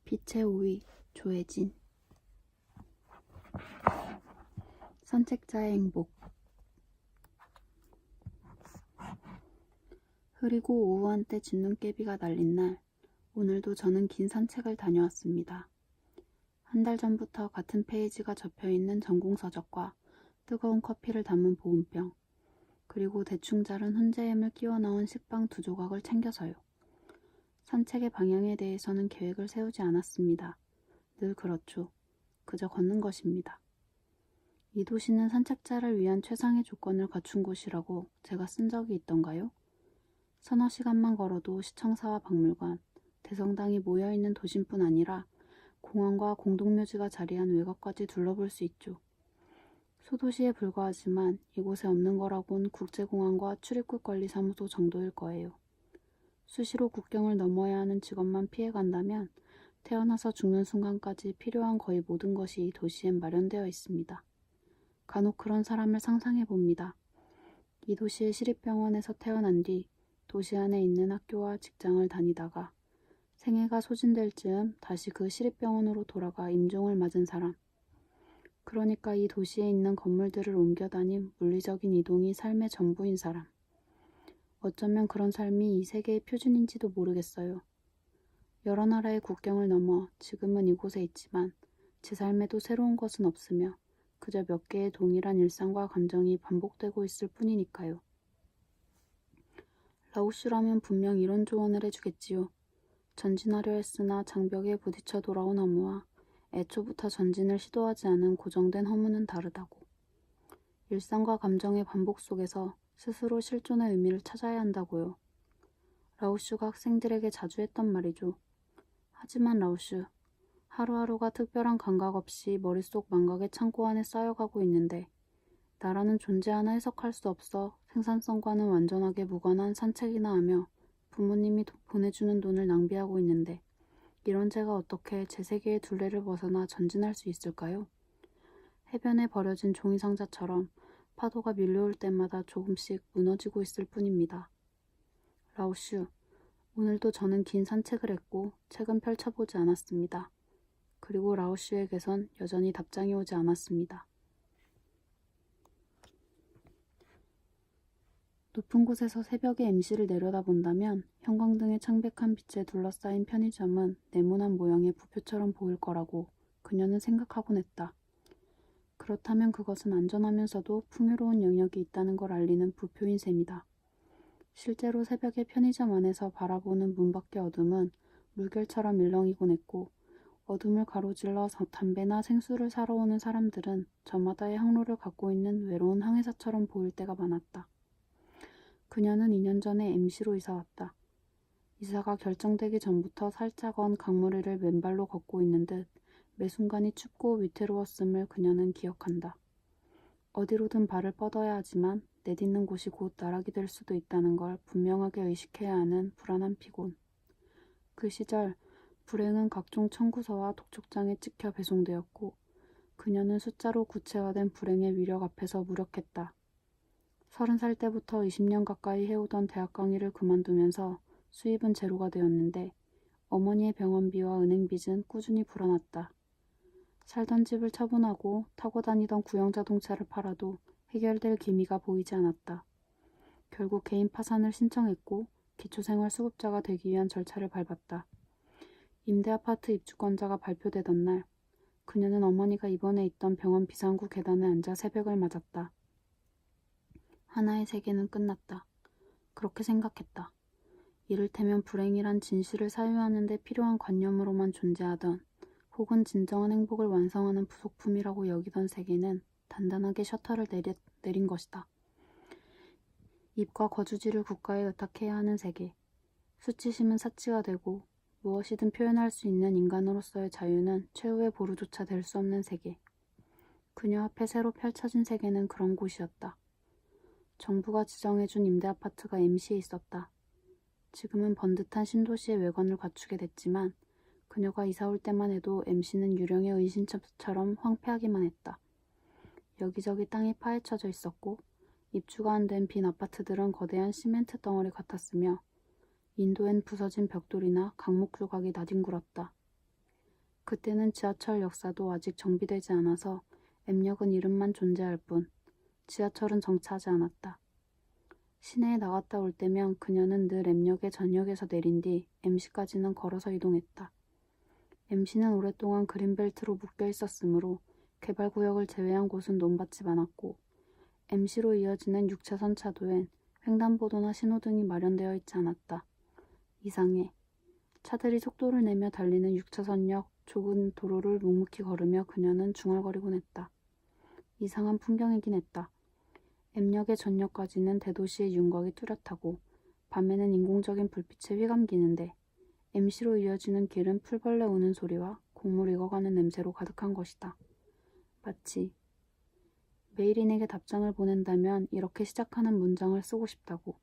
빛의 오이 조혜진. 산책자의 행복. 흐리고 오후 한때 진눈깨비가 날린 날, 오늘도 저는 긴 산책을 다녀왔습니다. 한 달 전부터 같은 페이지가 접혀있는 전공서적과 뜨거운 커피를 담은 보온병, 그리고 대충 자른 훈제햄을 끼워 넣은 식빵 2조각을 챙겨서요. 산책의 방향에 대해서는 계획을 세우지 않았습니다. 늘 그렇죠. 그저 걷는 것입니다. 이 도시는 산책자를 위한 최상의 조건을 갖춘 곳이라고 제가 쓴 적이 있던가요? 서너 시간만 걸어도 시청사와 박물관, 대성당이 모여있는 도심뿐 아니라 공원과 공동묘지가 자리한 외곽까지 둘러볼 수 있죠. 소도시에 불과하지만 이곳에 없는 거라곤 국제공항과 출입국관리사무소 정도일 거예요. 수시로 국경을 넘어야 하는 직업만 피해간다면 태어나서 죽는 순간까지 필요한 거의 모든 것이 이 도시엔 마련되어 있습니다. 간혹 그런 사람을 상상해 봅니다. 이 도시의 시립병원에서 태어난 뒤 도시 안에 있는 학교와 직장을 다니다가 생애가 소진될 즈음 다시 그 시립병원으로 돌아가 임종을 맞은 사람. 그러니까 이 도시에 있는 건물들을 옮겨 다닌 물리적인 이동이 삶의 전부인 사람. 어쩌면 그런 삶이 이 세계의 표준인지도 모르겠어요. 여러 나라의 국경을 넘어 지금은 이곳에 있지만 제 삶에도 새로운 것은 없으며 그저 몇 개의 동일한 일상과 감정이 반복되고 있을 뿐이니까요. 라오슈라면 분명 이런 조언을 해주겠지요. 전진하려 했으나 장벽에 부딪혀 돌아온 허무와 애초부터 전진을 시도하지 않은 고정된 허무는 다르다고. 일상과 감정의 반복 속에서 스스로 실존의 의미를 찾아야 한다고요. 라오슈가 학생들에게 자주 했던 말이죠. 하지만 라오슈, 하루하루가 특별한 감각 없이 머릿속 망각의 창고 안에 쌓여가고 있는데 나라는 존재 하나 해석할 수 없어 생산성과는 완전하게 무관한 산책이나 하며 부모님이 보내주는 돈을 낭비하고 있는데 이런 제가 어떻게 제 세계의 둘레를 벗어나 전진할 수 있을까요? 해변에 버려진 종이상자처럼 파도가 밀려올 때마다 조금씩 무너지고 있을 뿐입니다. 라오슈, 오늘도 저는 긴 산책을 했고 책은 펼쳐보지 않았습니다. 그리고 라오슈에게선 여전히 답장이 오지 않았습니다. 높은 곳에서 새벽에 MC를 내려다본다면 형광등의 창백한 빛에 둘러싸인 편의점은 네모난 모양의 부표처럼 보일 거라고 그녀는 생각하곤 했다. 그렇다면 그것은 안전하면서도 풍요로운 영역이 있다는 걸 알리는 부표인 셈이다. 실제로 새벽에 편의점 안에서 바라보는 문 밖의 어둠은 물결처럼 일렁이곤 했고 어둠을 가로질러 담배나 생수를 사러 오는 사람들은 저마다의 항로를 갖고 있는 외로운 항해사처럼 보일 때가 많았다. 그녀는 2년 전에 MC로 이사 왔다. 이사가 결정되기 전부터 살짝 언 강물위를 맨발로 걷고 있는 듯 매 순간이 춥고 위태로웠음을 그녀는 기억한다. 어디로든 발을 뻗어야 하지만 내딛는 곳이 곧 나락이 될 수도 있다는 걸 분명하게 의식해야 하는 불안한 피곤. 그 시절 불행은 각종 청구서와 독촉장에 찍혀 배송되었고 그녀는 숫자로 구체화된 불행의 위력 앞에서 무력했다. 30살 때부터 20년 가까이 해오던 대학 강의를 그만두면서 수입은 제로가 되었는데 어머니의 병원비와 은행빚은 꾸준히 불어났다. 살던 집을 처분하고 타고 다니던 구형 자동차를 팔아도 해결될 기미가 보이지 않았다. 결국 개인 파산을 신청했고 기초생활수급자가 되기 위한 절차를 밟았다. 임대아파트 입주권자가 발표되던 날 그녀는 어머니가 입원해 있던 병원 비상구 계단에 앉아 새벽을 맞았다. 하나의 세계는 끝났다. 그렇게 생각했다. 이를테면 불행이란 진실을 사유하는 데 필요한 관념으로만 존재하던 혹은 진정한 행복을 완성하는 부속품이라고 여기던 세계는 단단하게 셔터를 내린 것이다. 입과 거주지를 국가에 의탁해야 하는 세계. 수치심은 사치가 되고 무엇이든 표현할 수 있는 인간으로서의 자유는 최후의 보루조차 될 수 없는 세계. 그녀 앞에 새로 펼쳐진 세계는 그런 곳이었다. 정부가 지정해준 임대아파트가 MC에 있었다. 지금은 번듯한 신도시의 외관을 갖추게 됐지만 그녀가 이사 올 때만 해도 MC는 유령의 은신처럼 황폐하기만 했다. 여기저기 땅이 파헤쳐져 있었고 입주가 안 된 빈 아파트들은 거대한 시멘트 덩어리 같았으며 인도엔 부서진 벽돌이나 강목 조각이 나뒹굴었다. 그때는 지하철 역사도 아직 정비되지 않아서 M역은 이름만 존재할 뿐 지하철은 정차하지 않았다. 시내에 나갔다 올 때면 그녀는 늘 M역의 전역에서 내린 뒤 MC까지는 걸어서 이동했다. MC는 오랫동안 그린벨트로 묶여 있었으므로 개발구역을 제외한 곳은 논밭이 많았고 MC로 이어지는 6차선 차도엔 횡단보도나 신호등이 마련되어 있지 않았다. 이상해. 차들이 속도를 내며 달리는 6차선역 좁은 도로를 묵묵히 걸으며 그녀는 중얼거리곤 했다. 이상한 풍경이긴 했다. M역의 전역까지는 대도시의 윤곽이 뚜렷하고 밤에는 인공적인 불빛에 휘감기는데 MC로 이어지는 길은 풀벌레 우는 소리와 곡물 익어가는 냄새로 가득한 것이다. 마치 메이린에게 답장을 보낸다면 이렇게 시작하는 문장을 쓰고 싶다고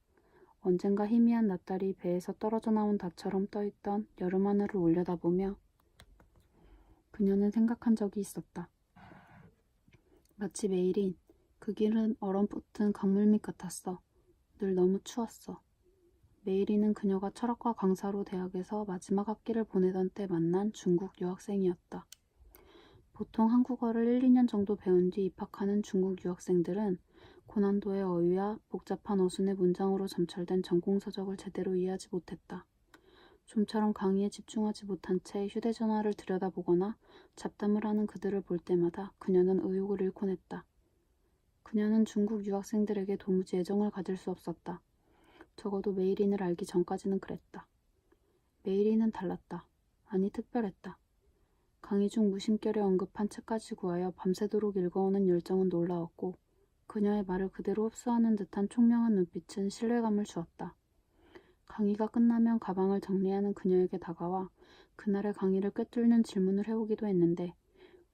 언젠가 희미한 낯달이 배에서 떨어져 나온 닷처럼 떠있던 여름하늘을 올려다보며 그녀는 생각한 적이 있었다. 마치 메이린, 그 길은 얼어붙은 강물밑 같았어. 늘 너무 추웠어. 메이린은 그녀가 철학과 강사로 대학에서 마지막 학기를 보내던 때 만난 중국 유학생이었다. 보통 한국어를 1, 2년 정도 배운 뒤 입학하는 중국 유학생들은 고난도의 어휘와 복잡한 어순의 문장으로 점철된 전공서적을 제대로 이해하지 못했다. 좀처럼 강의에 집중하지 못한 채 휴대전화를 들여다보거나 잡담을 하는 그들을 볼 때마다 그녀는 의욕을 잃곤 했다. 그녀는 중국 유학생들에게 도무지 애정을 가질 수 없었다. 적어도 메이린을 알기 전까지는 그랬다. 메이린은 달랐다. 아니 특별했다. 강의 중 무심결에 언급한 책까지 구하여 밤새도록 읽어오는 열정은 놀라웠고 그녀의 말을 그대로 흡수하는 듯한 총명한 눈빛은 신뢰감을 주었다. 강의가 끝나면 가방을 정리하는 그녀에게 다가와 그날의 강의를 꿰뚫는 질문을 해오기도 했는데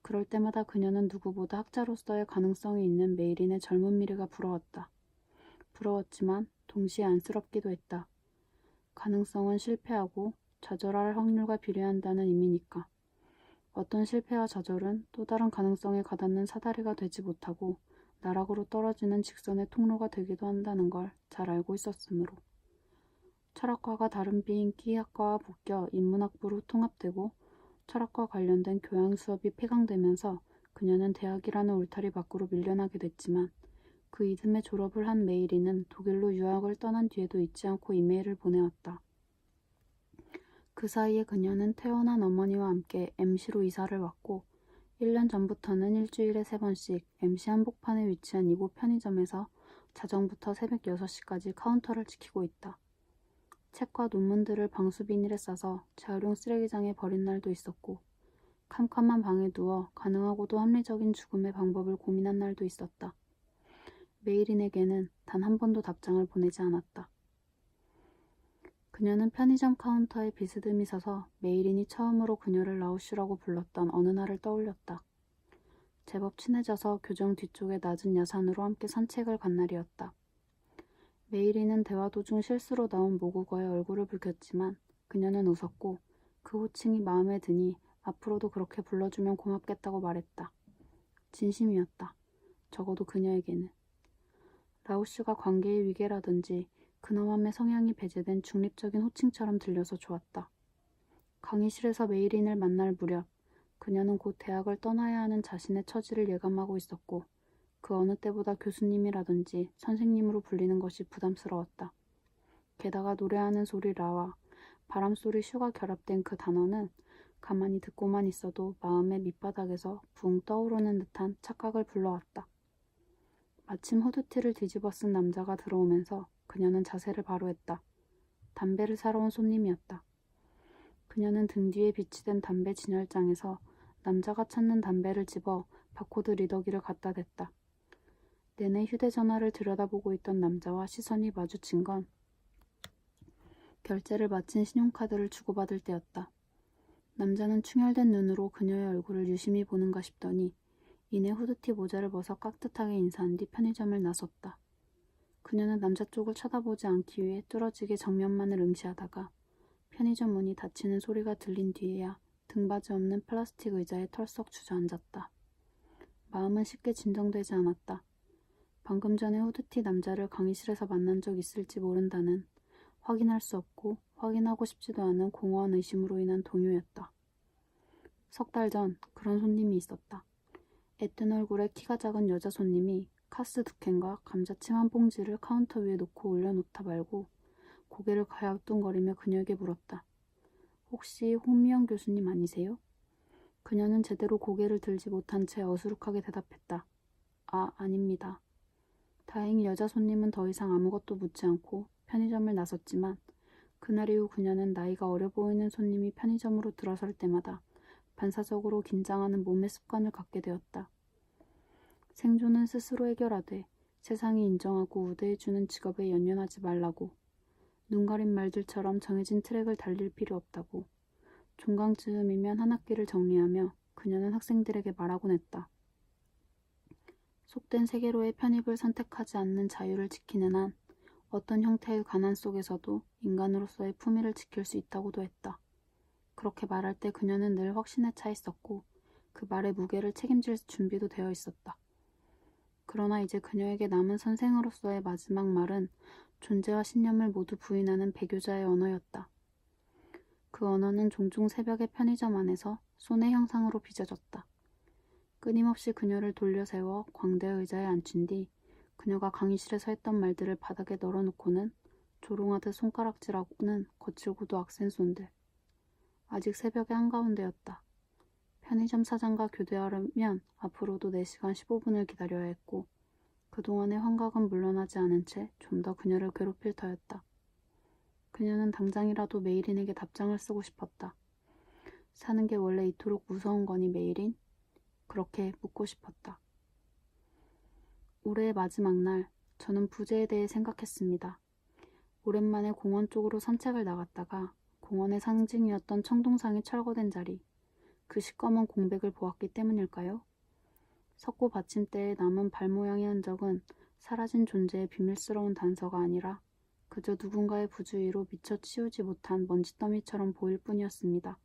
그럴 때마다 그녀는 누구보다 학자로서의 가능성이 있는 메이린의 젊은 미래가 부러웠다. 부러웠지만 동시에 안쓰럽기도 했다. 가능성은 실패하고 좌절할 확률과 비례한다는 의미니까. 어떤 실패와 좌절은 또 다른 가능성에 가닿는 사다리가 되지 못하고 나락으로 떨어지는 직선의 통로가 되기도 한다는 걸 잘 알고 있었으므로. 철학과가 다른 비인 기하학과와 묶여 인문학부로 통합되고 철학과 관련된 교양 수업이 폐강되면서 그녀는 대학이라는 울타리 밖으로 밀려나게 됐지만 그 이듬해 졸업을 한 메이린은 독일로 유학을 떠난 뒤에도 잊지 않고 이메일을 보내왔다. 그 사이에 그녀는 태어난 어머니와 함께 MC로 이사를 왔고 1년 전부터는 일주일에 3번씩 MC 한복판에 위치한 이곳 편의점에서 자정부터 새벽 6시까지 카운터를 지키고 있다. 책과 논문들을 방수 비닐에 싸서 재활용 쓰레기장에 버린 날도 있었고 캄캄한 방에 누워 가능하고도 합리적인 죽음의 방법을 고민한 날도 있었다. 메이린에게는 단 한 번도 답장을 보내지 않았다. 그녀는 편의점 카운터에 비스듬히 서서 메이린이 처음으로 그녀를 라오슈라고 불렀던 어느 날을 떠올렸다. 제법 친해져서 교정 뒤쪽의 낮은 야산으로 함께 산책을 간 날이었다. 메이린은 대화 도중 실수로 나온 모국어에 얼굴을 붉혔지만 그녀는 웃었고 그 호칭이 마음에 드니 앞으로도 그렇게 불러주면 고맙겠다고 말했다. 진심이었다. 적어도 그녀에게는. 라오슈가 관계의 위계라든지 근엄함의 성향이 배제된 중립적인 호칭처럼 들려서 좋았다. 강의실에서 메이린을 만날 무렵 그녀는 곧 대학을 떠나야 하는 자신의 처지를 예감하고 있었고 그 어느 때보다 교수님이라든지 선생님으로 불리는 것이 부담스러웠다. 게다가 노래하는 소리 라와 바람소리 슈가 결합된 그 단어는 가만히 듣고만 있어도 마음의 밑바닥에서 붕 떠오르는 듯한 착각을 불러왔다. 마침 후드티를 뒤집어 쓴 남자가 들어오면서 그녀는 자세를 바로 했다. 담배를 사러 온 손님이었다. 그녀는 등 뒤에 비치된 담배 진열장에서 남자가 찾는 담배를 집어 바코드 리더기를 갖다 댔다. 내내 휴대전화를 들여다보고 있던 남자와 시선이 마주친 건 결제를 마친 신용카드를 주고받을 때였다. 남자는 충혈된 눈으로 그녀의 얼굴을 유심히 보는가 싶더니 이내 후드티 모자를 벗어 깍듯하게 인사한 뒤 편의점을 나섰다. 그녀는 남자 쪽을 쳐다보지 않기 위해 뚫어지게 정면만을 응시하다가 편의점 문이 닫히는 소리가 들린 뒤에야 등받이 없는 플라스틱 의자에 털썩 주저앉았다. 마음은 쉽게 진정되지 않았다. 방금 전에 후드티 남자를 강의실에서 만난 적 있을지 모른다는 확인할 수 없고 확인하고 싶지도 않은 공허한 의심으로 인한 동요였다. 석 달 전 그런 손님이 있었다. 애뜬 얼굴에 키가 작은 여자 손님이 카스 두 캔과 감자칩 한 봉지를 카운터 위에 놓고 올려놓다 말고 고개를 갸우뚱거리며 그녀에게 물었다. 혹시 홍미영 교수님 아니세요? 그녀는 제대로 고개를 들지 못한 채 어수룩하게 대답했다. 아, 아닙니다. 다행히 여자 손님은 더 이상 아무것도 묻지 않고 편의점을 나섰지만 그날 이후 그녀는 나이가 어려 보이는 손님이 편의점으로 들어설 때마다 반사적으로 긴장하는 몸의 습관을 갖게 되었다. 생존은 스스로 해결하되 세상이 인정하고 우대해주는 직업에 연연하지 말라고. 눈 가린 말들처럼 정해진 트랙을 달릴 필요 없다고. 종강즈음이면 한 학기를 정리하며 그녀는 학생들에게 말하곤 했다. 속된 세계로의 편입을 선택하지 않는 자유를 지키는 한 어떤 형태의 가난 속에서도 인간으로서의 품위를 지킬 수 있다고도 했다. 그렇게 말할 때 그녀는 늘 확신에 차 있었고 그 말의 무게를 책임질 준비도 되어 있었다. 그러나 이제 그녀에게 남은 선생으로서의 마지막 말은 존재와 신념을 모두 부인하는 배교자의 언어였다. 그 언어는 종종 새벽의 편의점 안에서 손의 형상으로 빚어졌다. 끊임없이 그녀를 돌려세워 광대의 의자에 앉힌 뒤 그녀가 강의실에서 했던 말들을 바닥에 널어놓고는 조롱하듯 손가락질하고는 거칠고도 악센 손들. 아직 새벽의 한가운데였다. 편의점 사장과 교대하려면 앞으로도 4시간 15분을 기다려야 했고 그동안의 환각은 물러나지 않은 채 좀 더 그녀를 괴롭힐 터였다. 그녀는 당장이라도 메일인에게 답장을 쓰고 싶었다. 사는 게 원래 이토록 무서운 거니 메일인? 그렇게 묻고 싶었다. 올해의 마지막 날, 저는 부재에 대해 생각했습니다. 오랜만에 공원 쪽으로 산책을 나갔다가 공원의 상징이었던 청동상이 철거된 자리, 그 시꺼먼 공백을 보았기 때문일까요? 석고 받침대에 남은 발 모양의 흔적은 사라진 존재의 비밀스러운 단서가 아니라 그저 누군가의 부주의로 미처 치우지 못한 먼지더미처럼 보일 뿐이었습니다.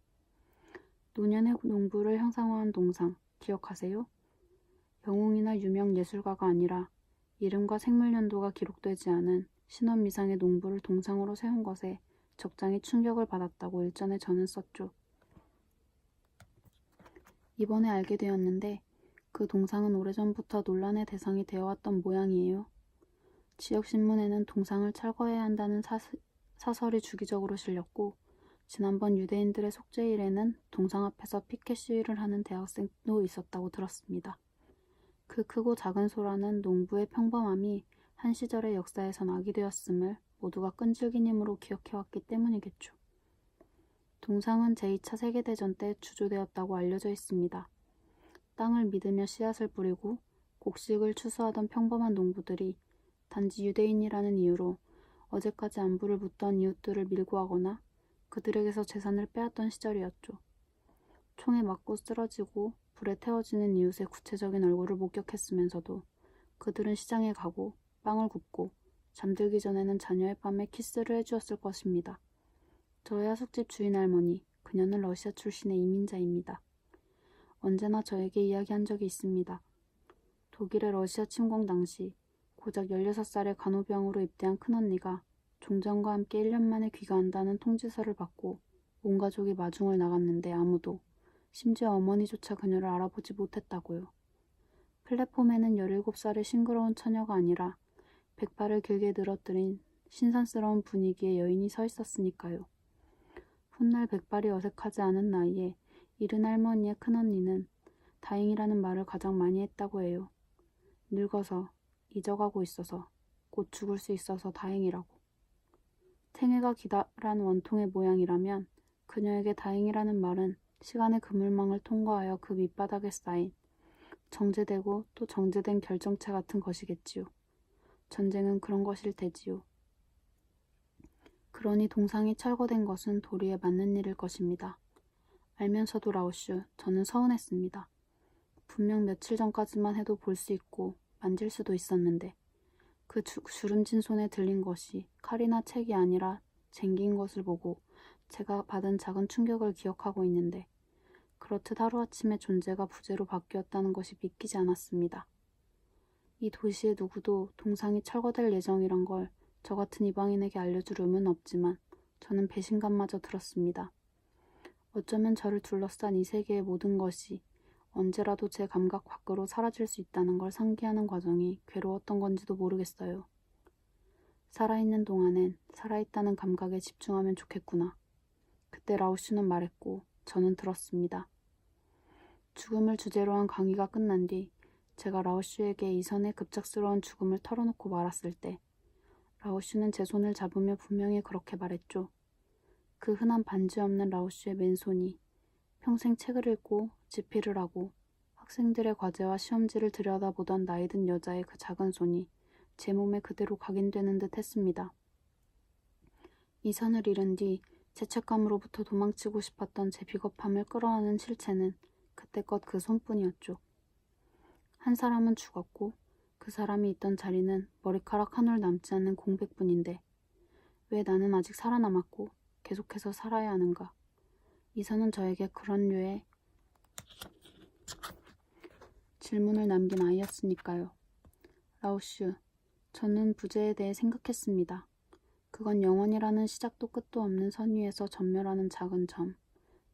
노년의 농부를 형상화한 동상, 기억하세요? 영웅이나 유명 예술가가 아니라 이름과 생물연도가 기록되지 않은 신원미상의 농부를 동상으로 세운 것에 적잖이 충격을 받았다고 일전에 저는 썼죠. 이번에 알게 되었는데 그 동상은 오래전부터 논란의 대상이 되어왔던 모양이에요. 지역신문에는 동상을 철거해야 한다는 사설이 주기적으로 실렸고 지난번 유대인들의 속죄일에는 동상 앞에서 피켓 시위를 하는 대학생도 있었다고 들었습니다. 그 크고 작은 소라는 농부의 평범함이 한 시절의 역사에선 악이 되었음을 모두가 끈질긴 힘으로 기억해왔기 때문이겠죠. 동상은 제2차 세계대전 때 주조되었다고 알려져 있습니다. 땅을 믿으며 씨앗을 뿌리고 곡식을 추수하던 평범한 농부들이 단지 유대인이라는 이유로 어제까지 안부를 묻던 이웃들을 밀고 하거나 그들에게서 재산을 빼앗던 시절이었죠. 총에 맞고 쓰러지고 불에 태워지는 이웃의 구체적인 얼굴을 목격했으면서도 그들은 시장에 가고 빵을 굽고 잠들기 전에는 자녀의 밤에 키스를 해주었을 것입니다. 저의 하숙집 주인 할머니, 그녀는 러시아 출신의 이민자입니다. 언제나 저에게 이야기한 적이 있습니다. 독일의 러시아 침공 당시 고작 16살의 간호병으로 입대한 큰언니가 종전과 함께 1년 만에 귀가한다는 통지서를 받고 온 가족이 마중을 나갔는데 아무도, 심지어 어머니조차 그녀를 알아보지 못했다고요. 플랫폼에는 17살의 싱그러운 처녀가 아니라 백발을 길게 늘어뜨린 신선스러운 분위기의 여인이 서 있었으니까요. 훗날 백발이 어색하지 않은 나이에 이른 할머니의 큰언니는 다행이라는 말을 가장 많이 했다고 해요. 늙어서, 잊어가고 있어서, 곧 죽을 수 있어서 다행이라고. 생애가 기다란 원통의 모양이라면 그녀에게 다행이라는 말은 시간의 그물망을 통과하여 그 밑바닥에 쌓인 정제되고 또 정제된 결정체 같은 것이겠지요. 전쟁은 그런 것일 테지요. 그러니 동상이 철거된 것은 도리에 맞는 일일 것입니다. 알면서도 라오슈, 저는 서운했습니다. 분명 며칠 전까지만 해도 볼 수 있고 만질 수도 있었는데 그 주름진 손에 들린 것이 칼이나 책이 아니라 쟁긴 것을 보고 제가 받은 작은 충격을 기억하고 있는데 그렇듯 하루아침에 존재가 부재로 바뀌었다는 것이 믿기지 않았습니다. 이 도시의 누구도 동상이 철거될 예정이란 걸 저 같은 이방인에게 알려줄 의무는 없지만 저는 배신감마저 들었습니다. 어쩌면 저를 둘러싼 이 세계의 모든 것이 언제라도 제 감각 밖으로 사라질 수 있다는 걸 상기하는 과정이 괴로웠던 건지도 모르겠어요. 살아있는 동안엔 살아있다는 감각에 집중하면 좋겠구나. 그때 라오슈는 말했고 저는 들었습니다. 죽음을 주제로 한 강의가 끝난 뒤 제가 라오슈에게 이선의 급작스러운 죽음을 털어놓고 말았을 때 라오슈는 제 손을 잡으며 분명히 그렇게 말했죠. 그 흔한 반지 없는 라오슈의 맨손이 평생 책을 읽고 집필을 하고 학생들의 과제와 시험지를 들여다보던 나이든 여자의 그 작은 손이 제 몸에 그대로 각인되는 듯 했습니다. 이선을 잃은 뒤 죄책감으로부터 도망치고 싶었던 제 비겁함을 끌어안은 실체는 그때껏 그 손뿐이었죠. 한 사람은 죽었고 그 사람이 있던 자리는 머리카락 한 올 남지 않는 공백뿐인데 왜 나는 아직 살아남았고 계속해서 살아야 하는가. 이선은 저에게 그런 류의 질문을 남긴 아이였으니까요. 라오슈, 저는 부재에 대해 생각했습니다. 그건 영원이라는 시작도 끝도 없는 선 위에서 전멸하는 작은 점,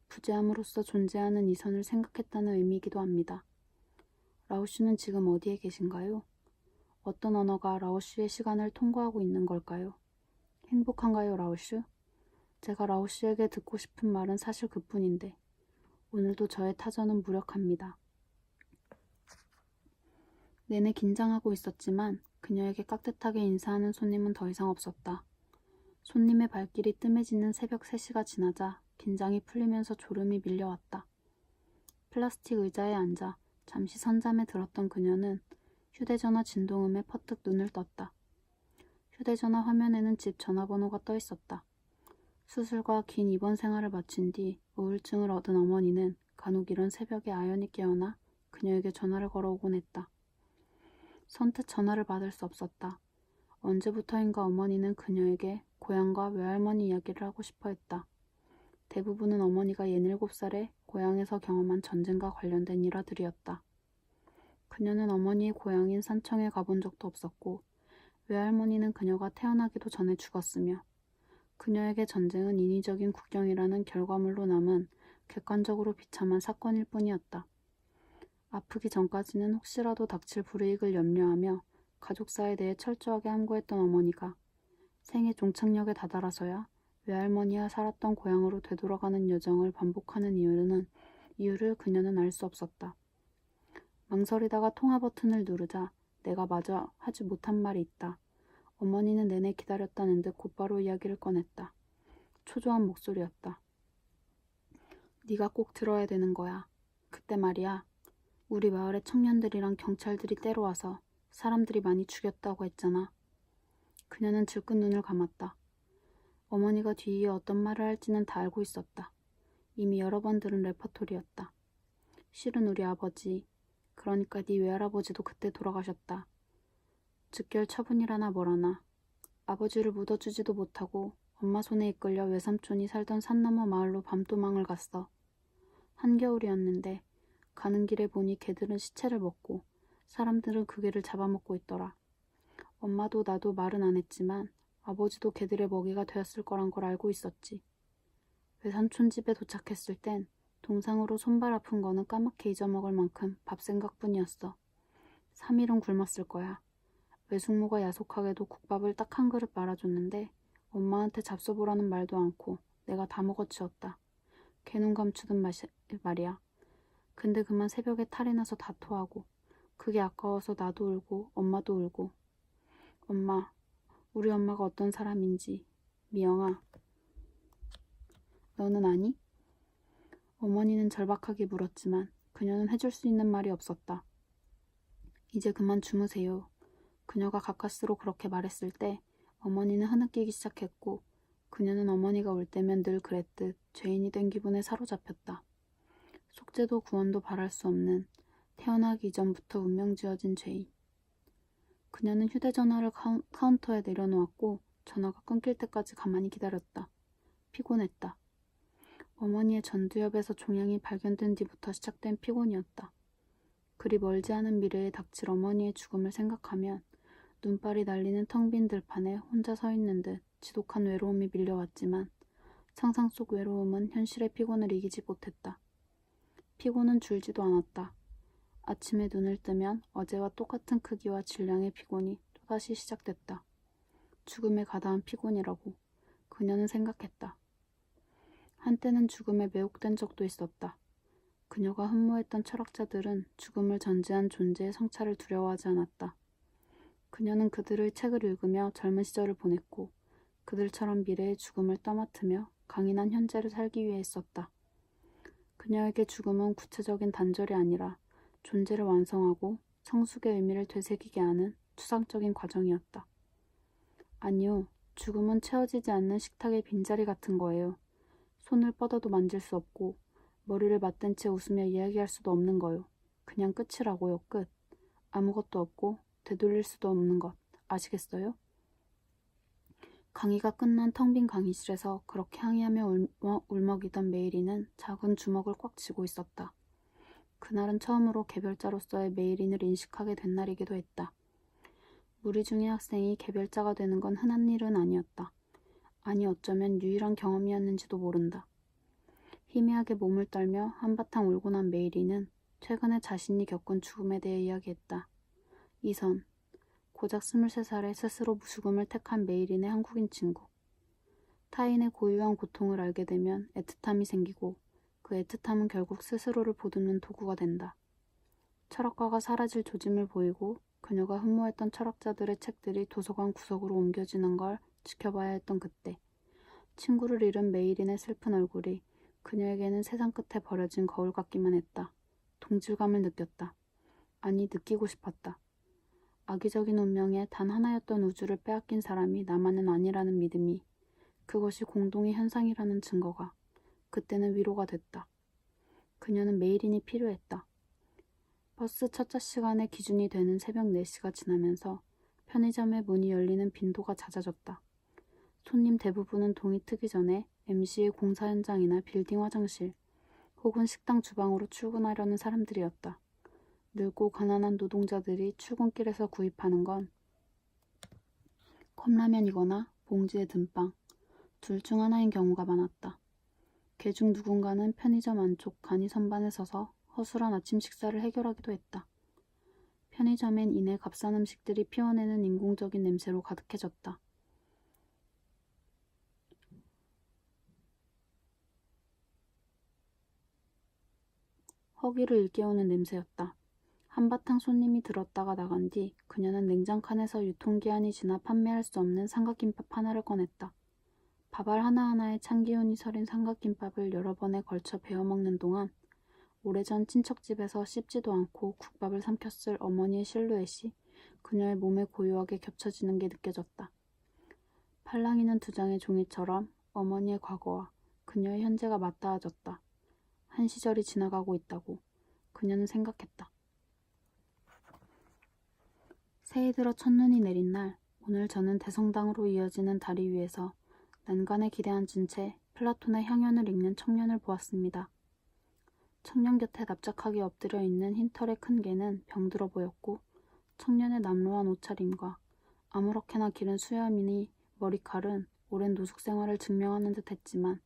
부재함으로써 존재하는 이선을 생각했다는 의미이기도 합니다. 라오슈는 지금 어디에 계신가요? 어떤 언어가 라오슈의 시간을 통과하고 있는 걸까요? 행복한가요, 라오슈? 제가 라오슈에게 듣고 싶은 말은 사실 그뿐인데 오늘도 저의 타전은 무력합니다. 내내 긴장하고 있었지만 그녀에게 깍듯하게 인사하는 손님은 더 이상 없었다. 손님의 발길이 뜸해지는 새벽 3시가 지나자 긴장이 풀리면서 졸음이 밀려왔다. 플라스틱 의자에 앉아 잠시 선잠에 들었던 그녀는 휴대전화 진동음에 퍼뜩 눈을 떴다. 휴대전화 화면에는 집 전화번호가 떠 있었다. 수술과 긴 입원 생활을 마친 뒤 우울증을 얻은 어머니는 간혹 이런 새벽에 아연히 깨어나 그녀에게 전화를 걸어오곤 했다. 선뜻 전화를 받을 수 없었다. 언제부터인가 어머니는 그녀에게 고향과 외할머니 이야기를 하고 싶어 했다. 대부분은 어머니가 67살에 고향에서 경험한 전쟁과 관련된 일화들이었다. 그녀는 어머니의 고향인 산청에 가본 적도 없었고 외할머니는 그녀가 태어나기도 전에 죽었으며 그녀에게 전쟁은 인위적인 국경이라는 결과물로 남은 객관적으로 비참한 사건일 뿐이었다. 아프기 전까지는 혹시라도 닥칠 불이익을 염려하며 가족사에 대해 철저하게 함구했던 어머니가 생애 종착역에 다다라서야 외할머니와 살았던 고향으로 되돌아가는 여정을 반복하는 이유를 그녀는 알 수 없었다. 망설이다가 통화 버튼을 누르자 내가 마저 하지 못한 말이 있다. 어머니는 내내 기다렸다는 듯 곧바로 이야기를 꺼냈다. 초조한 목소리였다. 네가 꼭 들어야 되는 거야. 그때 말이야. 우리 마을의 청년들이랑 경찰들이 때려와서 사람들이 많이 죽였다고 했잖아. 그녀는 질끈 눈을 감았다. 어머니가 뒤이어 어떤 말을 할지는 다 알고 있었다. 이미 여러 번 들은 레퍼토리였다. 실은 우리 아버지, 그러니까 네 외할아버지도 그때 돌아가셨다. 즉결 처분이라나 뭐라나. 아버지를 묻어주지도 못하고 엄마 손에 이끌려 외삼촌이 살던 산 너머 마을로 밤도망을 갔어. 한겨울이었는데 가는 길에 보니 개들은 시체를 먹고 사람들은 그 개를 잡아먹고 있더라. 엄마도 나도 말은 안 했지만 아버지도 개들의 먹이가 되었을 거란 걸 알고 있었지. 외삼촌 집에 도착했을 땐 동상으로 손발 아픈 거는 까맣게 잊어먹을 만큼 밥 생각뿐이었어. 3일은 굶었을 거야. 외숙모가 야속하게도 국밥을 딱 한 그릇 말아줬는데 엄마한테 잡숴보라는 말도 않고 내가 다 먹어치웠다. 개눈 감추던 말이야. 근데 그만 새벽에 탈이 나서 다 토하고 그게 아까워서 나도 울고 엄마도 울고. 엄마, 우리 엄마가 어떤 사람인지. 미영아, 너는 아니? 어머니는 절박하게 물었지만 그녀는 해줄 수 있는 말이 없었다. 이제 그만 주무세요. 그녀가 가까스로 그렇게 말했을 때 어머니는 흐느끼기 시작했고 그녀는 어머니가 올 때면 늘 그랬듯 죄인이 된 기분에 사로잡혔다. 속죄도 구원도 바랄 수 없는 태어나기 이전부터 운명 지어진 죄인. 그녀는 휴대전화를 카운터에 내려놓았고 전화가 끊길 때까지 가만히 기다렸다. 피곤했다. 어머니의 전두엽에서 종양이 발견된 뒤부터 시작된 피곤이었다. 그리 멀지 않은 미래에 닥칠 어머니의 죽음을 생각하면 눈발이 날리는 텅 빈 들판에 혼자 서 있는 듯 지독한 외로움이 밀려왔지만 상상 속 외로움은 현실의 피곤을 이기지 못했다. 피곤은 줄지도 않았다. 아침에 눈을 뜨면 어제와 똑같은 크기와 질량의 피곤이 또다시 시작됐다. 죽음에 가다한 피곤이라고 그녀는 생각했다. 한때는 죽음에 매혹된 적도 있었다. 그녀가 흠모했던 철학자들은 죽음을 전제한 존재의 성찰을 두려워하지 않았다. 그녀는 그들의 책을 읽으며 젊은 시절을 보냈고 그들처럼 미래의 죽음을 떠맡으며 강인한 현재를 살기 위해 했었다. 그녀에게 죽음은 구체적인 단절이 아니라 존재를 완성하고 성숙의 의미를 되새기게 하는 추상적인 과정이었다. 아니요, 죽음은 채워지지 않는 식탁의 빈자리 같은 거예요. 손을 뻗어도 만질 수 없고 머리를 맞댄 채 웃으며 이야기할 수도 없는 거요. 그냥 끝이라고요, 끝. 아무것도 없고 되돌릴 수도 없는 것. 아시겠어요? 강의가 끝난 텅 빈 강의실에서 그렇게 항의하며 울먹이던 메이리는 작은 주먹을 꽉 쥐고 있었다. 그날은 처음으로 개별자로서의 메이린을 인식하게 된 날이기도 했다. 무리 중의 학생이 개별자가 되는 건 흔한 일은 아니었다. 아니 어쩌면 유일한 경험이었는지도 모른다. 희미하게 몸을 떨며 한바탕 울고 난 메이리는 최근에 자신이 겪은 죽음에 대해 이야기했다. 이선, 고작 23살에 스스로 죽음을 택한 메이린의 한국인 친구. 타인의 고유한 고통을 알게 되면 애틋함이 생기고 그 애틋함은 결국 스스로를 보듬는 도구가 된다. 철학과가 사라질 조짐을 보이고 그녀가 흠모했던 철학자들의 책들이 도서관 구석으로 옮겨지는 걸 지켜봐야 했던 그때 친구를 잃은 메이린의 슬픈 얼굴이 그녀에게는 세상 끝에 버려진 거울 같기만 했다. 동질감을 느꼈다. 아니 느끼고 싶었다. 악의적인 운명에 단 하나였던 우주를 빼앗긴 사람이 나만은 아니라는 믿음이 그것이 공동의 현상이라는 증거가 그때는 위로가 됐다. 그녀는 메이린이 필요했다. 버스 첫차 시간의 기준이 되는 새벽 4시가 지나면서 편의점의 문이 열리는 빈도가 잦아졌다. 손님 대부분은 동이 트기 전에 MC의 공사 현장이나 빌딩 화장실 혹은 식당 주방으로 출근하려는 사람들이었다. 늙고 가난한 노동자들이 출근길에서 구입하는 건 컵라면이거나 봉지에 든 빵, 둘 중 하나인 경우가 많았다. 개중 누군가는 편의점 안쪽 간이 선반에 서서 허술한 아침 식사를 해결하기도 했다. 편의점엔 이내 값싼 음식들이 피워내는 인공적인 냄새로 가득해졌다. 허기를 일깨우는 냄새였다. 한바탕 손님이 들었다가 나간 뒤 그녀는 냉장칸에서 유통기한이 지나 판매할 수 없는 삼각김밥 하나를 꺼냈다. 밥알 하나하나에 참기운이 서린 삼각김밥을 여러 번에 걸쳐 베어 먹는 동안 오래전 친척집에서 씹지도 않고 국밥을 삼켰을 어머니의 실루엣이 그녀의 몸에 고요하게 겹쳐지는 게 느껴졌다. 팔랑이는 두 장의 종이처럼 어머니의 과거와 그녀의 현재가 맞닿아졌다. 한 시절이 지나가고 있다고 그녀는 생각했다. 새해 들어 첫눈이 내린 날 오늘 저는 대성당으로 이어지는 다리 위에서 난간에 기대앉은 채 플라톤의 향연을 읽는 청년을 보았습니다. 청년 곁에 납작하게 엎드려 있는 흰 털의 큰 개는 병들어 보였고 청년의 남루한 옷차림과 아무렇게나 기른 수염이니 머리칼은 오랜 노숙 생활을 증명하는 듯 했지만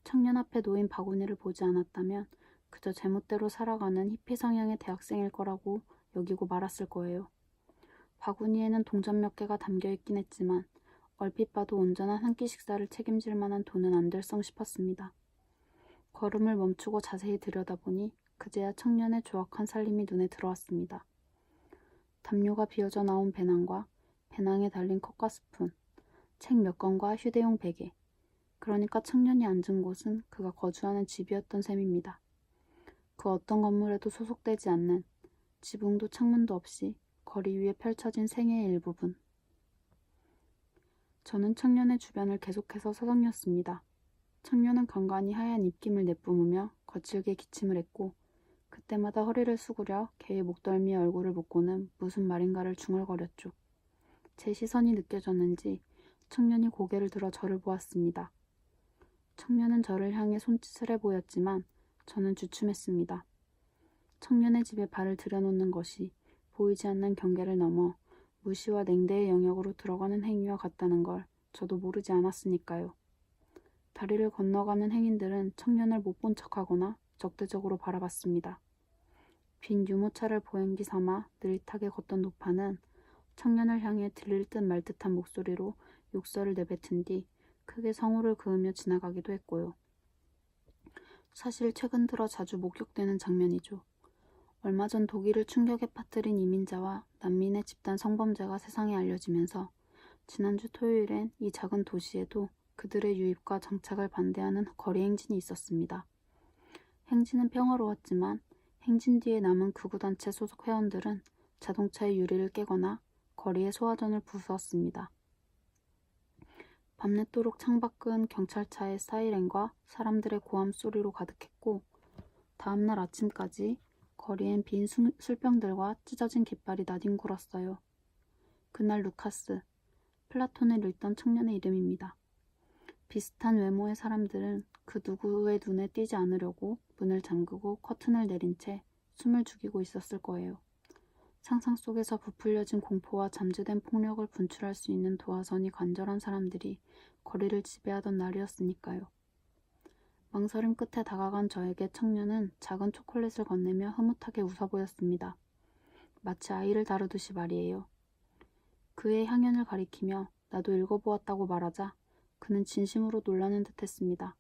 청년 앞에 놓인 바구니를 보지 않았다면 그저 제멋대로 살아가는 히피 성향의 대학생일 거라고 여기고 말았을 거예요. 바구니에는 동전 몇 개가 담겨있긴 했지만 얼핏 봐도 온전한 한 끼 식사를 책임질 만한 돈은 안 될성 싶었습니다. 걸음을 멈추고 자세히 들여다보니 그제야 청년의 조악한 살림이 눈에 들어왔습니다. 담요가 비어져 나온 배낭과 배낭에 달린 컵과 스푼, 책 몇 권과 휴대용 베개, 그러니까 청년이 앉은 곳은 그가 거주하는 집이었던 셈입니다. 그 어떤 건물에도 소속되지 않는 지붕도 창문도 없이 거리 위에 펼쳐진 생애의 일부분. 저는 청년의 주변을 계속해서 서성였습니다. 청년은 간간히 하얀 입김을 내뿜으며 거칠게 기침을 했고 그때마다 허리를 수그려 개의 목덜미에 얼굴을 묻고는 무슨 말인가를 중얼거렸죠. 제 시선이 느껴졌는지 청년이 고개를 들어 저를 보았습니다. 청년은 저를 향해 손짓을 해 보였지만 저는 주춤했습니다. 청년의 집에 발을 들여놓는 것이 보이지 않는 경계를 넘어 무시와 냉대의 영역으로 들어가는 행위와 같다는 걸 저도 모르지 않았으니까요. 다리를 건너가는 행인들은 청년을 못 본 척하거나 적대적으로 바라봤습니다. 빈 유모차를 보행기 삼아 느릿하게 걷던 노파는 청년을 향해 들릴 듯 말 듯한 목소리로 욕설을 내뱉은 뒤 크게 성우를 그으며 지나가기도 했고요. 사실 최근 들어 자주 목격되는 장면이죠. 얼마 전 독일을 충격에 빠뜨린 이민자와 난민의 집단 성범죄가 세상에 알려지면서 지난주 토요일엔 이 작은 도시에도 그들의 유입과 정착을 반대하는 거리 행진이 있었습니다. 행진은 평화로웠지만 행진 뒤에 남은 극우단체 소속 회원들은 자동차의 유리를 깨거나 거리에 소화전을 부수었습니다. 밤늦도록 창밖은 경찰차의 사이렌과 사람들의 고함 소리로 가득했고 다음날 아침까지 거리엔 빈 술병들과 찢어진 깃발이 나뒹굴었어요. 그날 루카스, 플라톤을 읽던 청년의 이름입니다. 비슷한 외모의 사람들은 그 누구의 눈에 띄지 않으려고 문을 잠그고 커튼을 내린 채 숨을 죽이고 있었을 거예요. 상상 속에서 부풀려진 공포와 잠재된 폭력을 분출할 수 있는 도화선이 간절한 사람들이 거리를 지배하던 날이었으니까요. 망설임 끝에 다가간 저에게 청년은 작은 초콜릿을 건네며 흐뭇하게 웃어 보였습니다. 마치 아이를 다루듯이 말이에요. 그의 향연을 가리키며 나도 읽어보았다고 말하자 그는 진심으로 놀라는 듯했습니다.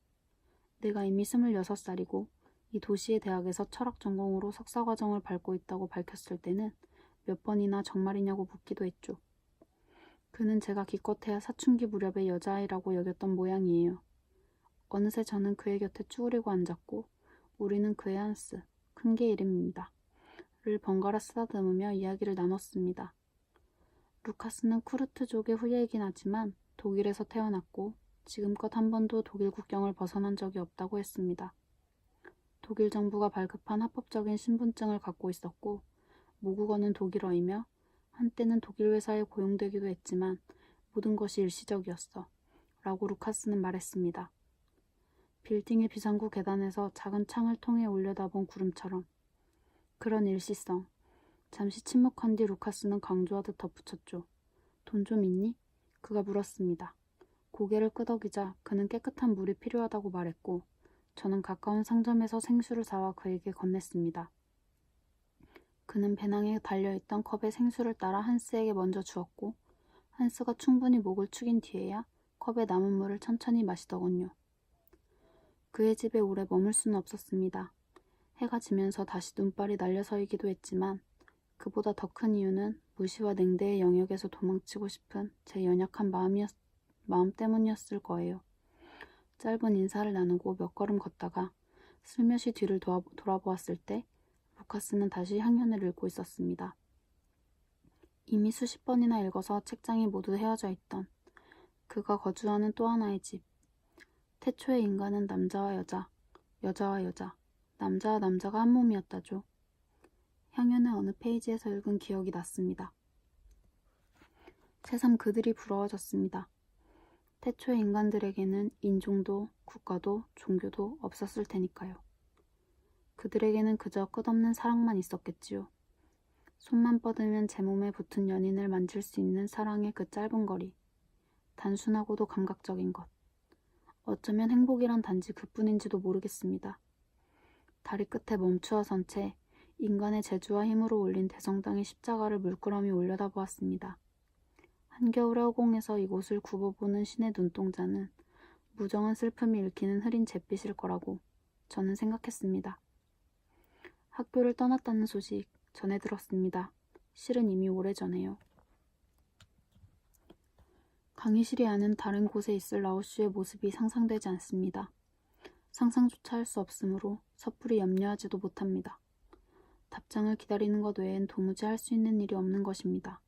내가 이미 26살이고 이 도시의 대학에서 철학 전공으로 석사과정을 밟고 있다고 밝혔을 때는 몇 번이나 정말이냐고 묻기도 했죠. 그는 제가 기껏해야 사춘기 무렵의 여자아이라고 여겼던 모양이에요. 어느새 저는 그의 곁에 쭈그리고 앉았고 우리는 그의 한스, 큰 개 이름입니다. 를 번갈아 쓰다듬으며 이야기를 나눴습니다. 루카스는 쿠르트족의 후예이긴 하지만 독일에서 태어났고 지금껏 한 번도 독일 국경을 벗어난 적이 없다고 했습니다. 독일 정부가 발급한 합법적인 신분증을 갖고 있었고 모국어는 독일어이며 한때는 독일 회사에 고용되기도 했지만 모든 것이 일시적이었어. 라고 루카스는 말했습니다. 빌딩의 비상구 계단에서 작은 창을 통해 올려다본 구름처럼. 그런 일시성. 잠시 침묵한 뒤 루카스는 강조하듯 덧붙였죠. 돈 좀 있니? 그가 물었습니다. 고개를 끄덕이자 그는 깨끗한 물이 필요하다고 말했고 저는 가까운 상점에서 생수를 사와 그에게 건넸습니다. 그는 배낭에 달려있던 컵에 생수를 따라 한스에게 먼저 주었고 한스가 충분히 목을 축인 뒤에야 컵에 남은 물을 천천히 마시더군요. 그의 집에 오래 머물 수는 없었습니다. 해가 지면서 다시 눈발이 날려서이기도 했지만 그보다 더 큰 이유는 무시와 냉대의 영역에서 도망치고 싶은 제 연약한 마음 때문이었을 거예요. 짧은 인사를 나누고 몇 걸음 걷다가 슬며시 뒤를 돌아보았을 때 루카스는 다시 향연을 읽고 있었습니다. 이미 수십 번이나 읽어서 책장이 모두 헤어져 있던 그가 거주하는 또 하나의 집. 태초의 인간은 남자와 여자, 여자와 여자, 남자와 남자가 한 몸이었다죠. 향연의 어느 페이지에서 읽은 기억이 났습니다. 새삼 그들이 부러워졌습니다. 태초의 인간들에게는 인종도 국가도 종교도 없었을 테니까요. 그들에게는 그저 끝없는 사랑만 있었겠지요. 손만 뻗으면 제 몸에 붙은 연인을 만질 수 있는 사랑의 그 짧은 거리. 단순하고도 감각적인 것. 어쩌면 행복이란 단지 그뿐인지도 모르겠습니다. 다리 끝에 멈추어 선 채 인간의 재주와 힘으로 올린 대성당의 십자가를 물끄러미 올려다보았습니다. 한겨울의 허공에서 이곳을 굽어보는 신의 눈동자는 무정한 슬픔이 읽히는 흐린 잿빛일 거라고 저는 생각했습니다. 학교를 떠났다는 소식 전해 들었습니다. 실은 이미 오래전에요. 강의실이 아닌 다른 곳에 있을 라오슈의 모습이 상상되지 않습니다. 상상조차 할 수 없으므로 섣불리 염려하지도 못합니다. 답장을 기다리는 것 외엔 도무지 할 수 있는 일이 없는 것입니다.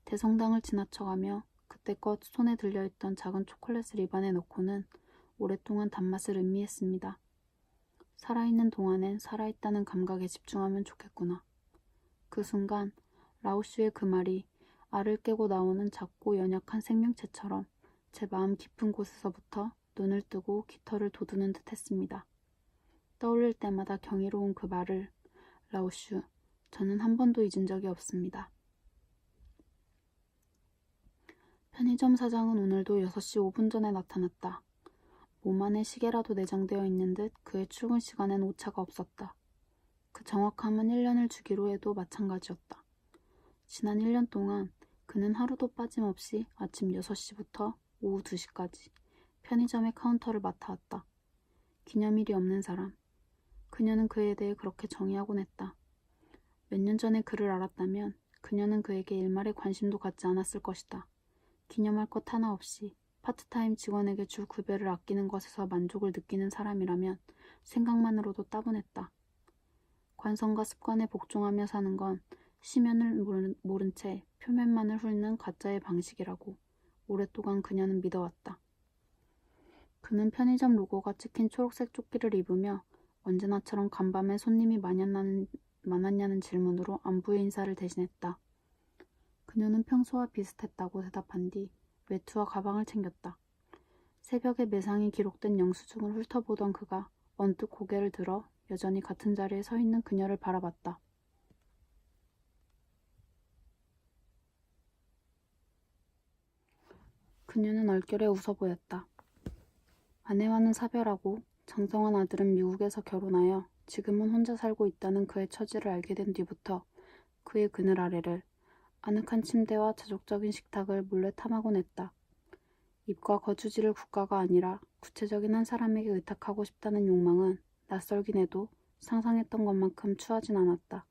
대성당을 지나쳐가며 그때껏 손에 들려있던 작은 초콜릿을 입안에 넣고는 오랫동안 단맛을 음미했습니다. 살아있는 동안엔 살아있다는 감각에 집중하면 좋겠구나. 그 순간 라오슈의 그 말이 알을 깨고 나오는 작고 연약한 생명체처럼 제 마음 깊은 곳에서부터 눈을 뜨고 깃털을 돋우는 듯 했습니다. 떠올릴 때마다 경이로운 그 말을 라오슈, 저는 한 번도 잊은 적이 없습니다. 편의점 사장은 오늘도 6시 5분 전에 나타났다. 몸 안에 시계라도 내장되어 있는 듯 그의 출근 시간엔 오차가 없었다. 그 정확함은 1년을 주기로 해도 마찬가지였다. 지난 1년 동안 그는 하루도 빠짐없이 아침 6시부터 오후 2시까지 편의점의 카운터를 맡아왔다. 기념일이 없는 사람. 그녀는 그에 대해 그렇게 정의하곤 했다. 몇 년 전에 그를 알았다면 그녀는 그에게 일말의 관심도 갖지 않았을 것이다. 기념할 것 하나 없이 파트타임 직원에게 줄 급여를 아끼는 것에서 만족을 느끼는 사람이라면 생각만으로도 따분했다. 관성과 습관에 복종하며 사는 건 심연을 모른 채 표면만을 훑는 가짜의 방식이라고 오랫동안 그녀는 믿어왔다. 그는 편의점 로고가 찍힌 초록색 조끼를 입으며 언제나처럼 간밤에 손님이 많았냐는 질문으로 안부의 인사를 대신했다. 그녀는 평소와 비슷했다고 대답한 뒤 외투와 가방을 챙겼다. 새벽에 매상이 기록된 영수증을 훑어보던 그가 언뜻 고개를 들어 여전히 같은 자리에 서 있는 그녀를 바라봤다. 그녀는 얼결에 웃어 보였다. 아내와는 사별하고 장성한 아들은 미국에서 결혼하여 지금은 혼자 살고 있다는 그의 처지를 알게 된 뒤부터 그의 그늘 아래를 아늑한 침대와 자족적인 식탁을 몰래 탐하곤 했다. 입과 거주지를 국가가 아니라 구체적인 한 사람에게 의탁하고 싶다는 욕망은 낯설긴 해도 상상했던 것만큼 추하진 않았다.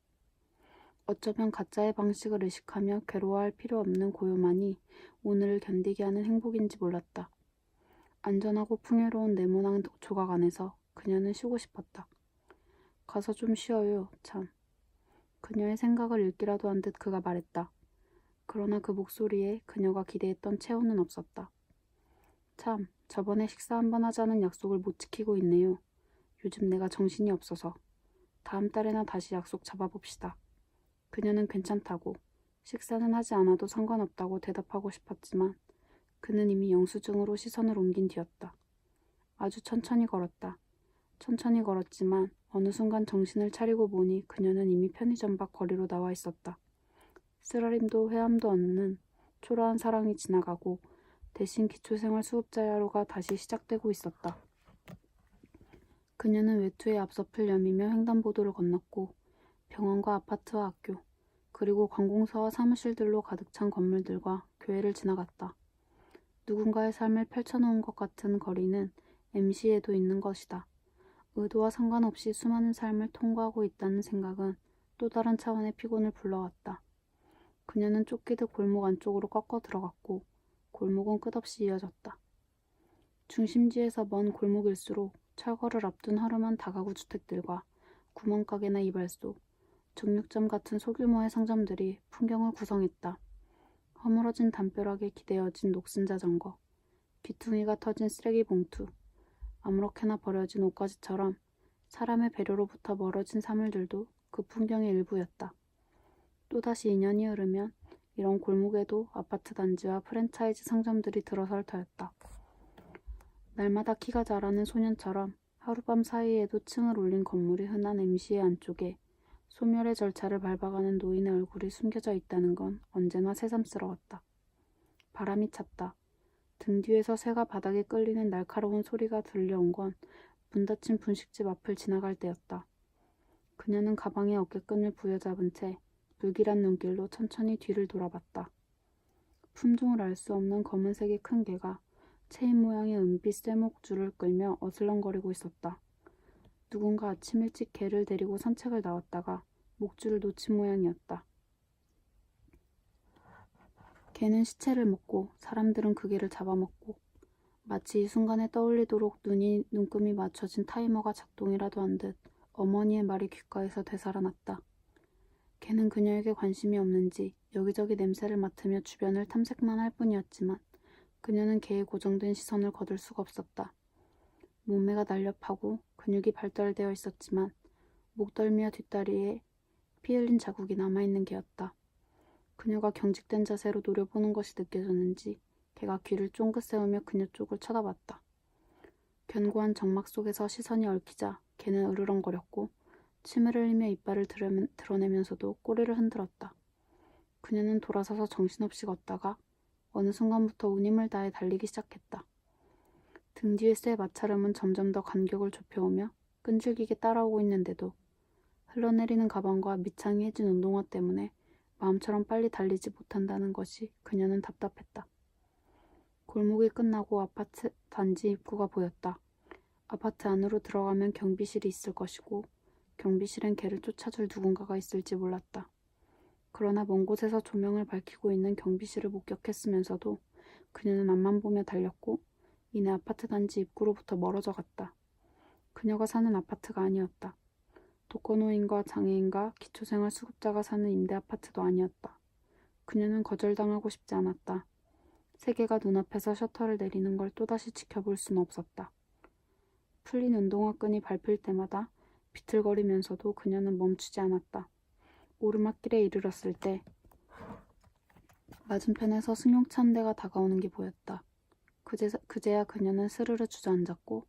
어쩌면 가짜의 방식을 의식하며 괴로워할 필요 없는 고요만이 오늘을 견디게 하는 행복인지 몰랐다. 안전하고 풍요로운 네모난 조각 안에서 그녀는 쉬고 싶었다. 가서 좀 쉬어요, 참. 그녀의 생각을 읽기라도 한 듯 그가 말했다. 그러나 그 목소리에 그녀가 기대했던 체온은 없었다. 참, 저번에 식사 한번 하자는 약속을 못 지키고 있네요. 요즘 내가 정신이 없어서. 다음 달에나 다시 약속 잡아봅시다. 그녀는 괜찮다고, 식사는 하지 않아도 상관없다고 대답하고 싶었지만 그는 이미 영수증으로 시선을 옮긴 뒤였다. 아주 천천히 걸었다. 천천히 걸었지만 어느 순간 정신을 차리고 보니 그녀는 이미 편의점 밖 거리로 나와 있었다. 쓰라림도 회함도 없는 초라한 사랑이 지나가고 대신 기초생활 수급자의 하루가 다시 시작되고 있었다. 그녀는 외투에 앞서 풀 여미며 횡단보도를 건넜고 병원과 아파트와 학교, 그리고 관공서와 사무실들로 가득 찬 건물들과 교회를 지나갔다. 누군가의 삶을 펼쳐놓은 것 같은 거리는 MC에도 있는 것이다. 의도와 상관없이 수많은 삶을 통과하고 있다는 생각은 또 다른 차원의 피곤을 불러왔다. 그녀는 쫓기듯 골목 안쪽으로 꺾어 들어갔고 골목은 끝없이 이어졌다. 중심지에서 먼 골목일수록 철거를 앞둔 하루만 다가구 주택들과 구멍가게나 이발소, 정육점 같은 소규모의 상점들이 풍경을 구성했다. 허물어진 담벼락에 기대어진 녹슨 자전거, 귀퉁이가 터진 쓰레기 봉투, 아무렇게나 버려진 옷가지처럼 사람의 배려로부터 멀어진 사물들도 그 풍경의 일부였다. 또다시 2년이 흐르면 이런 골목에도 아파트 단지와 프랜차이즈 상점들이 들어설 터였다. 날마다 키가 자라는 소년처럼 하룻밤 사이에도 층을 올린 건물이 흔한 MC의 안쪽에 소멸의 절차를 밟아가는 노인의 얼굴이 숨겨져 있다는 건 언제나 새삼스러웠다. 바람이 찼다. 등 뒤에서 새가 바닥에 끌리는 날카로운 소리가 들려온 건 문 닫힌 분식집 앞을 지나갈 때였다. 그녀는 가방에 어깨끈을 부여잡은 채 불길한 눈길로 천천히 뒤를 돌아봤다. 품종을 알 수 없는 검은색의 큰 개가 체인 모양의 은빛 쇠목줄을 끌며 어슬렁거리고 있었다. 누군가 아침 일찍 개를 데리고 산책을 나왔다가 목줄을 놓친 모양이었다. 개는 시체를 먹고 사람들은 그 개를 잡아먹고 마치 이 순간에 떠올리도록 눈금이 맞춰진 타이머가 작동이라도 한 듯 어머니의 말이 귓가에서 되살아났다. 개는 그녀에게 관심이 없는지 여기저기 냄새를 맡으며 주변을 탐색만 할 뿐이었지만 그녀는 개의 고정된 시선을 거둘 수가 없었다. 몸매가 날렵하고 근육이 발달되어 있었지만 목덜미와 뒷다리에 피 흘린 자국이 남아있는 개였다. 그녀가 경직된 자세로 노려보는 것이 느껴졌는지 개가 귀를 쫑긋 세우며 그녀 쪽을 쳐다봤다. 견고한 정막 속에서 시선이 얽히자 개는 으르렁거렸고 침을 흘리며 이빨을 드러내면서도 꼬리를 흔들었다. 그녀는 돌아서서 정신없이 걷다가 어느 순간부터 온 힘을 다해 달리기 시작했다. 등 뒤의 새 마찰음은 점점 더 간격을 좁혀오며 끈질기게 따라오고 있는데도 흘러내리는 가방과 밑창이 해진 운동화 때문에 마음처럼 빨리 달리지 못한다는 것이 그녀는 답답했다. 골목이 끝나고 아파트 단지 입구가 보였다. 아파트 안으로 들어가면 경비실이 있을 것이고 경비실엔 걔를 쫓아줄 누군가가 있을지 몰랐다. 그러나 먼 곳에서 조명을 밝히고 있는 경비실을 목격했으면서도 그녀는 앞만 보며 달렸고 이내 아파트 단지 입구로부터 멀어져 갔다. 그녀가 사는 아파트가 아니었다. 독거노인과 장애인과 기초생활 수급자가 사는 임대 아파트도 아니었다. 그녀는 거절당하고 싶지 않았다. 세계가 눈앞에서 셔터를 내리는 걸 또다시 지켜볼 수는 없었다. 풀린 운동화 끈이 밟힐 때마다 비틀거리면서도 그녀는 멈추지 않았다. 오르막길에 이르렀을 때 맞은편에서 승용차 한 대가 다가오는 게 보였다. 그제야 그녀는 스르르 주저앉았고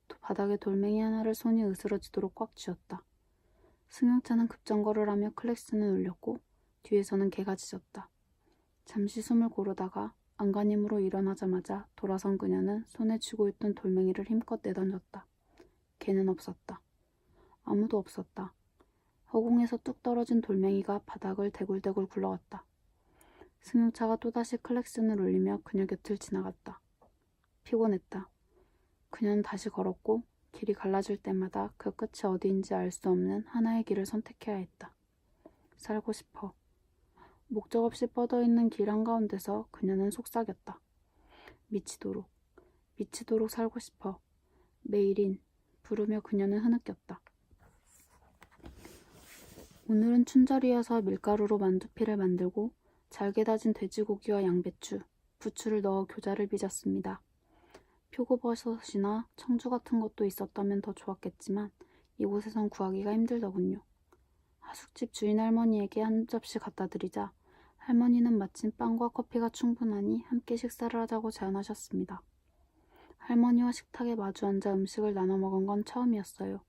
또 바닥에 돌멩이 하나를 손이 으스러지도록 꽉 쥐었다. 승용차는 급정거를 하며 클렉슨을 울렸고 뒤에서는 개가 짖었다. 잠시 숨을 고르다가 안간힘으로 일어나자마자 돌아선 그녀는 손에 쥐고 있던 돌멩이를 힘껏 내던졌다. 개는 없었다. 아무도 없었다. 허공에서 뚝 떨어진 돌멩이가 바닥을 대굴대굴 굴러갔다. 승용차가 또다시 클렉슨을 울리며 그녀 곁을 지나갔다. 피곤했다. 그녀는 다시 걸었고 길이 갈라질 때마다 그 끝이 어디인지 알 수 없는 하나의 길을 선택해야 했다. 살고 싶어. 목적 없이 뻗어있는 길 한가운데서 그녀는 속삭였다. 미치도록, 미치도록 살고 싶어. 메일인, 부르며 그녀는 흐느꼈다. 오늘은 춘절이어서 밀가루로 만두피를 만들고 잘게 다진 돼지고기와 양배추, 부추를 넣어 교자를 빚었습니다. 표고버섯이나 청주 같은 것도 있었다면 더 좋았겠지만 이곳에선 구하기가 힘들더군요. 하숙집 주인 할머니에게 한 접시 갖다 드리자 할머니는 마침 빵과 커피가 충분하니 함께 식사를 하자고 제안하셨습니다. 할머니와 식탁에 마주 앉아 음식을 나눠 먹은 건 처음이었어요.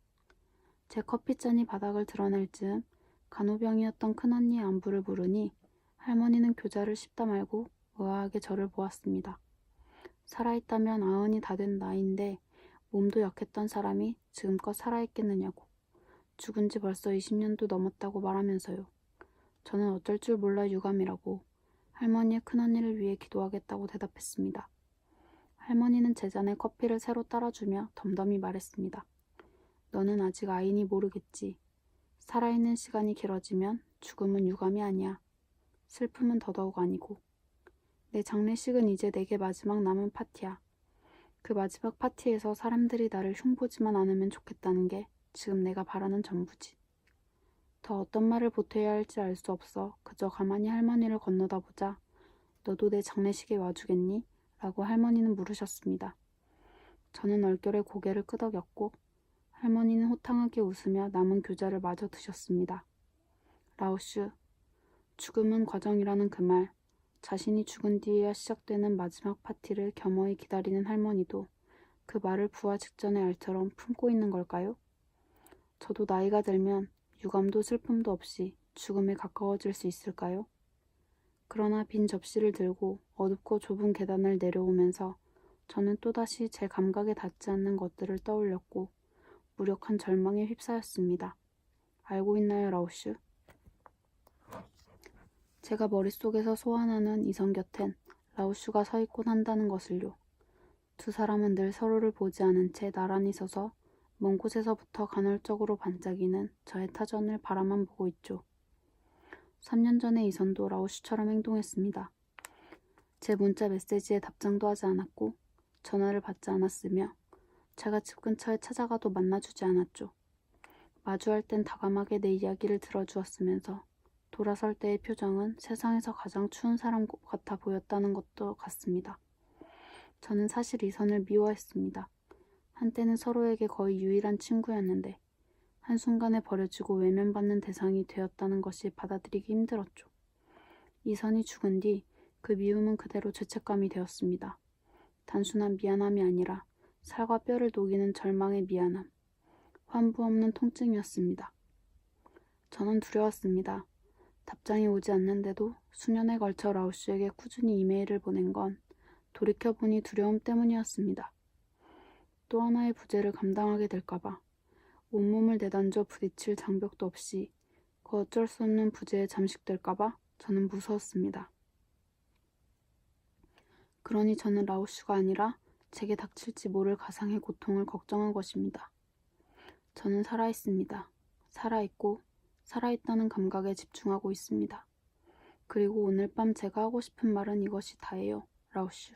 제 커피잔이 바닥을 드러낼 즈음 간호병이었던 큰언니의 안부를 물으니 할머니는 교자를 씹다 말고 의아하게 저를 보았습니다. 살아있다면 90이 다 된 나이인데 몸도 약했던 사람이 지금껏 살아있겠느냐고. 죽은 지 벌써 20년도 넘었다고 말하면서요. 저는 어쩔 줄 몰라 유감이라고 할머니의 큰언니를 위해 기도하겠다고 대답했습니다. 할머니는 제 잔에 커피를 새로 따라주며 덤덤히 말했습니다. 너는 아직 아이니 모르겠지. 살아있는 시간이 길어지면 죽음은 유감이 아니야. 슬픔은 더더욱 아니고. 내 장례식은 이제 내게 마지막 남은 파티야. 그 마지막 파티에서 사람들이 나를 흉보지만 않으면 좋겠다는 게 지금 내가 바라는 전부지. 더 어떤 말을 보태야 할지 알 수 없어 그저 가만히 할머니를 건너다 보자 너도 내 장례식에 와주겠니? 라고 할머니는 물으셨습니다. 저는 얼결에 고개를 끄덕였고 할머니는 호탕하게 웃으며 남은 교자를 마저 드셨습니다. 라오슈, 죽음은 과정이라는 그 말, 자신이 죽은 뒤에야 시작되는 마지막 파티를 겸허히 기다리는 할머니도 그 말을 부활 직전의 알처럼 품고 있는 걸까요? 저도 나이가 들면 유감도 슬픔도 없이 죽음에 가까워질 수 있을까요? 그러나 빈 접시를 들고 어둡고 좁은 계단을 내려오면서 저는 또다시 제 감각에 닿지 않는 것들을 떠올렸고 무력한 절망에 휩싸였습니다. 알고 있나요, 라오슈? 제가 머릿속에서 소환하는 이성 곁엔 라오슈가 서 있곤 한다는 것을요. 두 사람은 늘 서로를 보지 않은 채 나란히 서서 먼 곳에서부터 간헐적으로 반짝이는 저의 타전을 바라만 보고 있죠. 3년 전에 이선도 라오슈처럼 행동했습니다. 제 문자 메시지에 답장도 하지 않았고 전화를 받지 않았으며 제가 집 근처에 찾아가도 만나주지 않았죠. 마주할 땐 다감하게 내 이야기를 들어주었으면서 돌아설 때의 표정은 세상에서 가장 추운 사람 같아 보였다는 것도 같습니다. 저는 사실 이선을 미워했습니다. 한때는 서로에게 거의 유일한 친구였는데 한순간에 버려지고 외면받는 대상이 되었다는 것이 받아들이기 힘들었죠. 이선이 죽은 뒤 그 미움은 그대로 죄책감이 되었습니다. 단순한 미안함이 아니라 살과 뼈를 녹이는 절망의 미안함, 환부 없는 통증이었습니다. 저는 두려웠습니다. 답장이 오지 않는데도 수년에 걸쳐 라오슈에게 꾸준히 이메일을 보낸 건 돌이켜보니 두려움 때문이었습니다. 또 하나의 부재를 감당하게 될까봐 온몸을 내던져 부딪힐 장벽도 없이 그 어쩔 수 없는 부재에 잠식될까봐 저는 무서웠습니다. 그러니 저는 라오슈가 아니라 제게 닥칠지 모를 가상의 고통을 걱정한 것입니다. 저는 살아있습니다. 살아있고 살아있다는 감각에 집중하고 있습니다. 그리고 오늘 밤 제가 하고 싶은 말은 이것이 다예요. 라오슈.